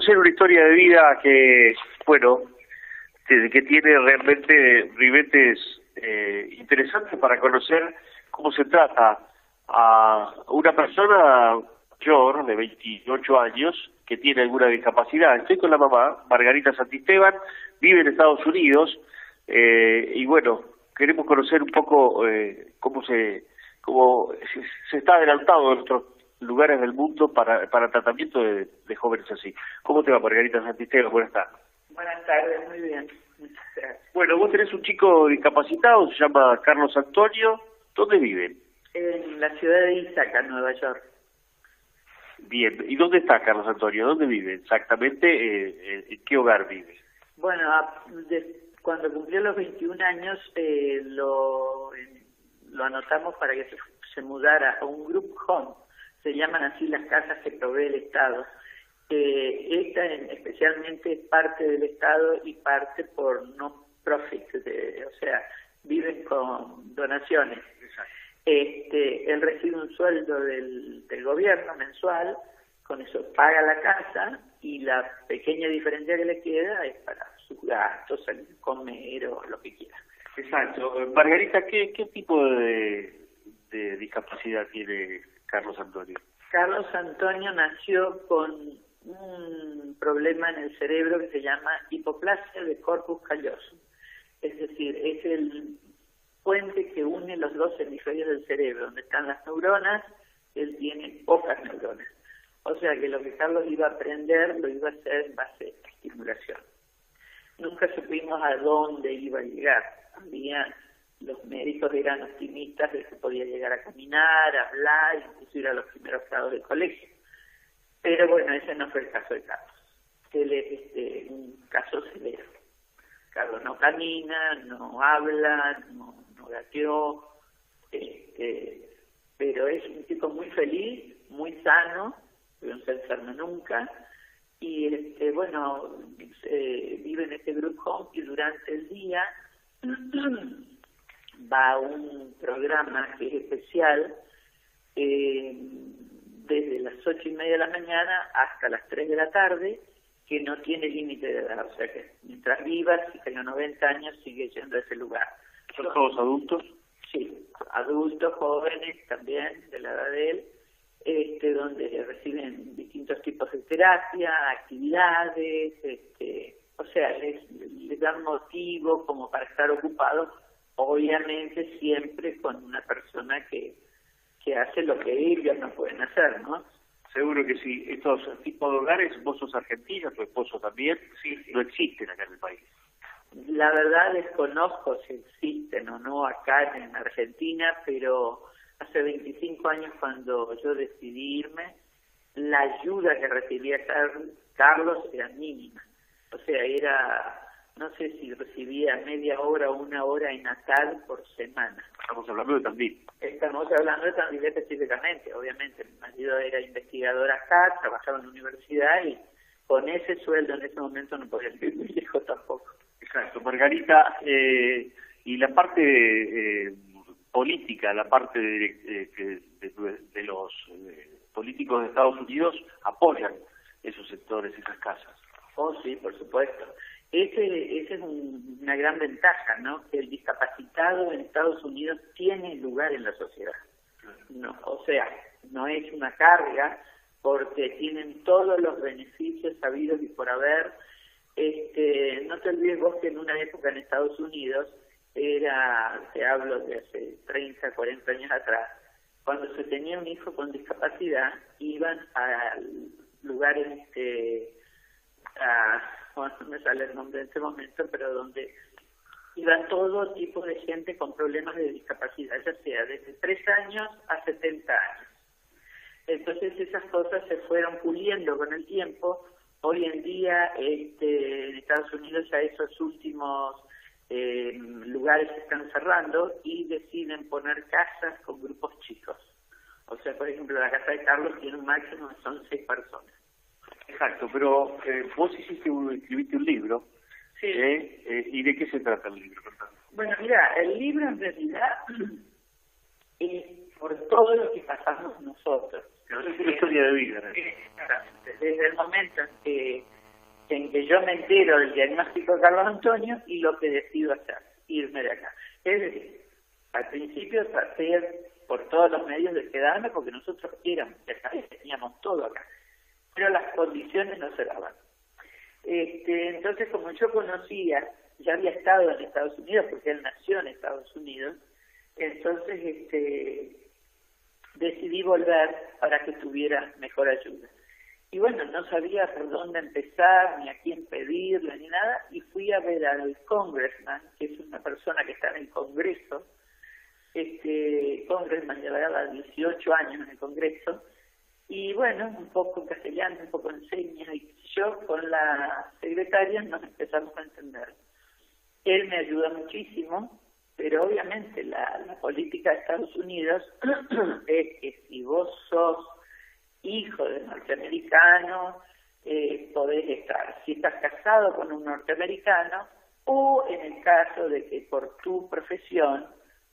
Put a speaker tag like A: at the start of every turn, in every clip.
A: conocer una historia de vida que, bueno, que tiene realmente ribetes interesantes para conocer cómo se trata a una persona mayor de 28 años que tiene alguna discapacidad. Estoy con la mamá, Margarita Santisteban, vive en Estados Unidos y bueno, queremos conocer un poco cómo se está adelantado en otros lugares del mundo para tratamiento de jóvenes así. ¿Cómo te va, Margarita Santisteban? Buenas tardes.
B: Buenas tardes, muy bien. Muchas gracias.
A: Bueno, vos tenés un chico discapacitado, se llama Carlos Antonio. ¿Dónde vive?
B: En la ciudad de Ithaca, Nueva York.
A: Bien. ¿Y dónde está Carlos Antonio? ¿Dónde vive exactamente? ¿En qué hogar vive?
B: Bueno, cuando cumplió los 21 años lo anotamos para que se mudara a un group home. Se llaman así las casas que provee el Estado. Esta especialmente es parte del Estado y parte por no profit, o sea, viven con donaciones. Él recibe un sueldo del gobierno mensual, con eso paga la casa y la pequeña diferencia que le queda es para sus gastos, salir a comer o lo que quiera.
A: Exacto. Margarita, ¿qué tipo de discapacidad tiene Carlos Antonio?
B: Carlos Antonio nació con un problema en el cerebro que se llama hipoplasia de corpus callosum. Es decir, es el puente que une los dos hemisferios del cerebro, donde están las neuronas. Él tiene pocas neuronas. O sea que lo que Carlos iba a aprender lo iba a hacer en base a estimulación. Nunca supimos a dónde iba a llegar. Los médicos eran optimistas de que podía llegar a caminar, a hablar, incluso ir a los primeros grados del colegio. Pero bueno, ese no fue el caso de Carlos. Él es un caso severo. Carlos no camina, no habla, no gateó, pero es un tipo muy feliz, muy sano, no se enferma nunca, y vive en este group home y durante el día va a un programa que es especial desde las 8:30 de la mañana hasta las 3 de la tarde, que no tiene límite de edad, o sea que mientras vivas, si tenga 90 años, sigue yendo a ese lugar.
A: ¿Son todos adultos?
B: Sí, adultos, jóvenes también, de la edad de él, donde reciben distintos tipos de terapia, actividades, o sea, les dan motivo como para estar ocupados, obviamente siempre con una persona que hace lo que ellos no pueden hacer, ¿no?
A: Seguro que sí. Estos tipos de hogares, vos sos argentina, tu esposo también, sí, no existen acá en el país.
B: La verdad desconozco si existen o no acá en Argentina, pero hace 25 años cuando yo decidí irme, la ayuda que recibía Carlos era mínima. O sea, no sé si recibía media hora o una hora en Natal por semana.
A: Estamos hablando de Tandil.
B: Estamos hablando de Tandil específicamente, obviamente. Mi marido era investigador acá, trabajaba en la universidad y con ese sueldo en ese momento no podía vivir muy lejos tampoco.
A: Exacto. Margarita, y la parte política, la parte de los políticos de Estados Unidos apoyan esos sectores, esas casas.
B: Oh, sí, por supuesto. Esa es una gran ventaja, ¿no? Que el discapacitado en Estados Unidos tiene lugar en la sociedad. No, o sea, no es una carga porque tienen todos los beneficios sabidos y por haber. No te olvides vos que en una época en Estados Unidos te hablo de hace 30, 40 años atrás, cuando se tenía un hijo con discapacidad, iban a lugares, no me sale el nombre en este momento, pero donde iba todo tipo de gente con problemas de discapacidad, ya sea desde 3 años a 70 años. Entonces esas cosas se fueron puliendo con el tiempo. Hoy en día en Estados Unidos ya esos últimos lugares se están cerrando y deciden poner casas con grupos chicos. O sea, por ejemplo, la casa de Carlos tiene un máximo, son 6 personas.
A: Exacto, pero vos escribiste un libro.
B: Sí.
A: ¿Y de qué se trata el libro?
B: Bueno, mira, el libro en realidad por todo lo que pasamos nosotros.
A: No es una historia de vida, ¿no?
B: Desde el momento en que yo me entero del diagnóstico de Carlos Antonio y lo que decido hacer, irme de acá. Es decir, al principio traté por todos los medios de quedarme porque nosotros éramos de acá y teníamos todo acá, pero las condiciones no se daban. Entonces, como yo conocía, ya había estado en Estados Unidos porque él nació en Estados Unidos, entonces decidí volver para que tuviera mejor ayuda. Y bueno, no sabía por dónde empezar, ni a quién pedirle, ni nada, y fui a ver al congressman, que es una persona que está en el Congreso. Congressman llevaba 18 años en el Congreso, y bueno, un poco en castellano, un poco en señas, y yo con la secretaria nos empezamos a entender. Él me ayuda muchísimo, pero obviamente la política de Estados Unidos es que si vos sos hijo de norteamericano, podés estar. Si estás casado con un norteamericano, o en el caso de que por tu profesión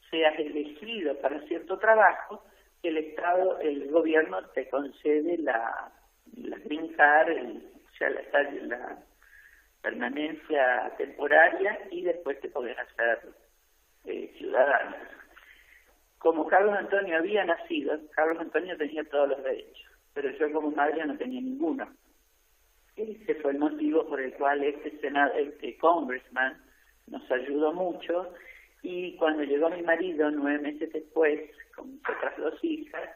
B: seas elegido para cierto trabajo, el gobierno te concede la green card, la permanencia temporaria, y después te podés hacer ciudadano. Como Carlos Antonio había nacido, Carlos Antonio tenía todos los derechos, pero yo como madre no tenía ninguno. Ese fue el motivo por el cual este congressman nos ayudó mucho, y cuando llegó mi marido 9 meses después, con mis otras 2 hijas,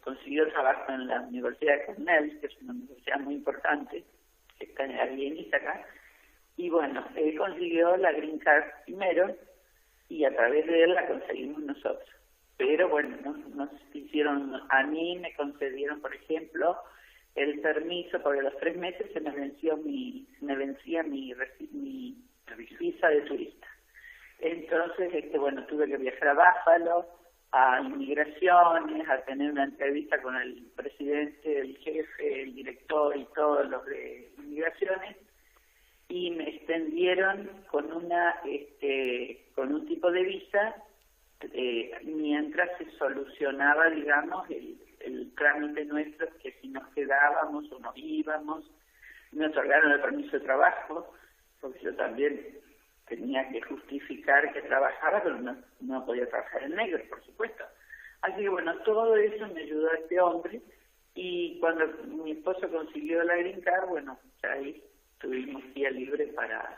B: consiguió trabajo en la Universidad de Cornell, que es una universidad muy importante, que está ahí en Ítaca, y bueno, él consiguió la green card primero, y a través de él la conseguimos nosotros. Pero bueno, a mí me concedieron, por ejemplo, el permiso, porque a los 3 meses se me vencía mi visa de turista. Entonces, bueno, tuve que viajar a Buffalo, a inmigraciones, a tener una entrevista con el presidente, el jefe, el director y todos los de inmigraciones, y me extendieron con un tipo de visa mientras se solucionaba, digamos, el trámite nuestro, que si nos quedábamos o nos íbamos. Me otorgaron el permiso de trabajo, porque yo también tenía que justificar que trabajaba, pero no podía trabajar en negro, por supuesto. Así que bueno, todo eso me ayudó a este hombre, y cuando mi esposo consiguió la green card, bueno, ahí tuvimos día libre para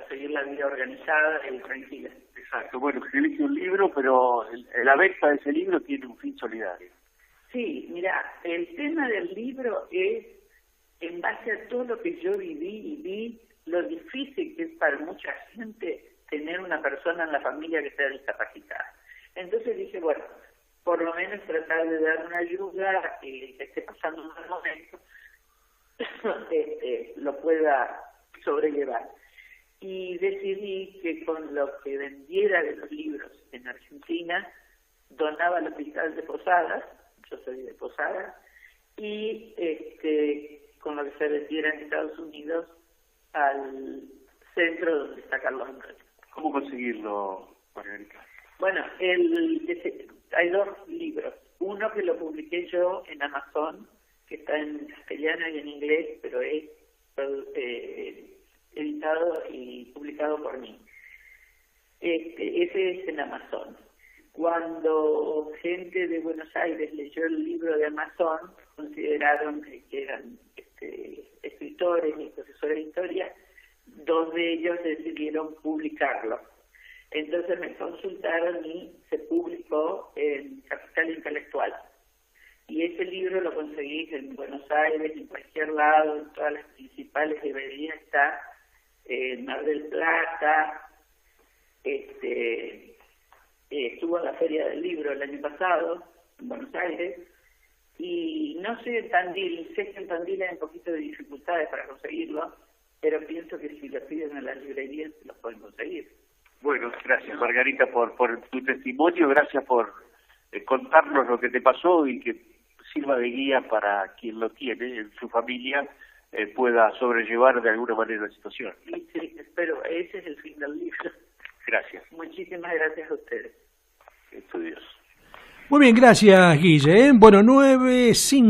B: seguir la vida organizada y tranquila.
A: Exacto. Bueno, escribiste un libro, pero la venta de ese libro tiene un fin solidario.
B: Sí, mira, el tema del libro es en base a todo lo que yo viví y vi lo difícil que es para mucha gente tener una persona en la familia que sea discapacitada. Entonces dije, bueno, por lo menos tratar de dar una ayuda que esté pasando en un momento, lo pueda sobrellevar. Y decidí que con lo que vendiera de los libros en Argentina, donaba al Hospital de Posadas, yo soy de Posadas, y con lo que se vendiera en Estados Unidos al centro donde está Carlos Antonio.
A: ¿Cómo conseguirlo, Margarita?
B: Bueno, hay 2 libros. Uno que lo publiqué yo en Amazon, que está en castellano y en inglés, pero es editado y publicado por mí. Ese es en Amazon. Cuando gente de Buenos Aires leyó el libro de Amazon, consideraron que eran escritores y profesores de historia, 2 de ellos decidieron publicarlo. Entonces me consultaron y se publicó en Capital Intelectual. Y ese libro lo conseguí en Buenos Aires, en cualquier lado, en todas las principales librerías está, en Mar del Plata, estuvo en la Feria del Libro el año pasado, en Buenos Aires, y no sé en Tandil, sé que en Tandil hay un poquito de dificultades para conseguirlo, pero pienso que si lo piden en las librerías lo pueden conseguir.
A: Bueno, gracias Margarita por tu testimonio, gracias por contarnos lo que te pasó y que sirva de guía para quien lo tiene en su familia, pueda sobrellevar de alguna manera la situación.
B: Sí, espero, ese es el fin del libro.
A: Gracias.
B: Muchísimas gracias a ustedes.
A: estudios.
C: Muy bien, gracias, Guille. Bueno, 9:05.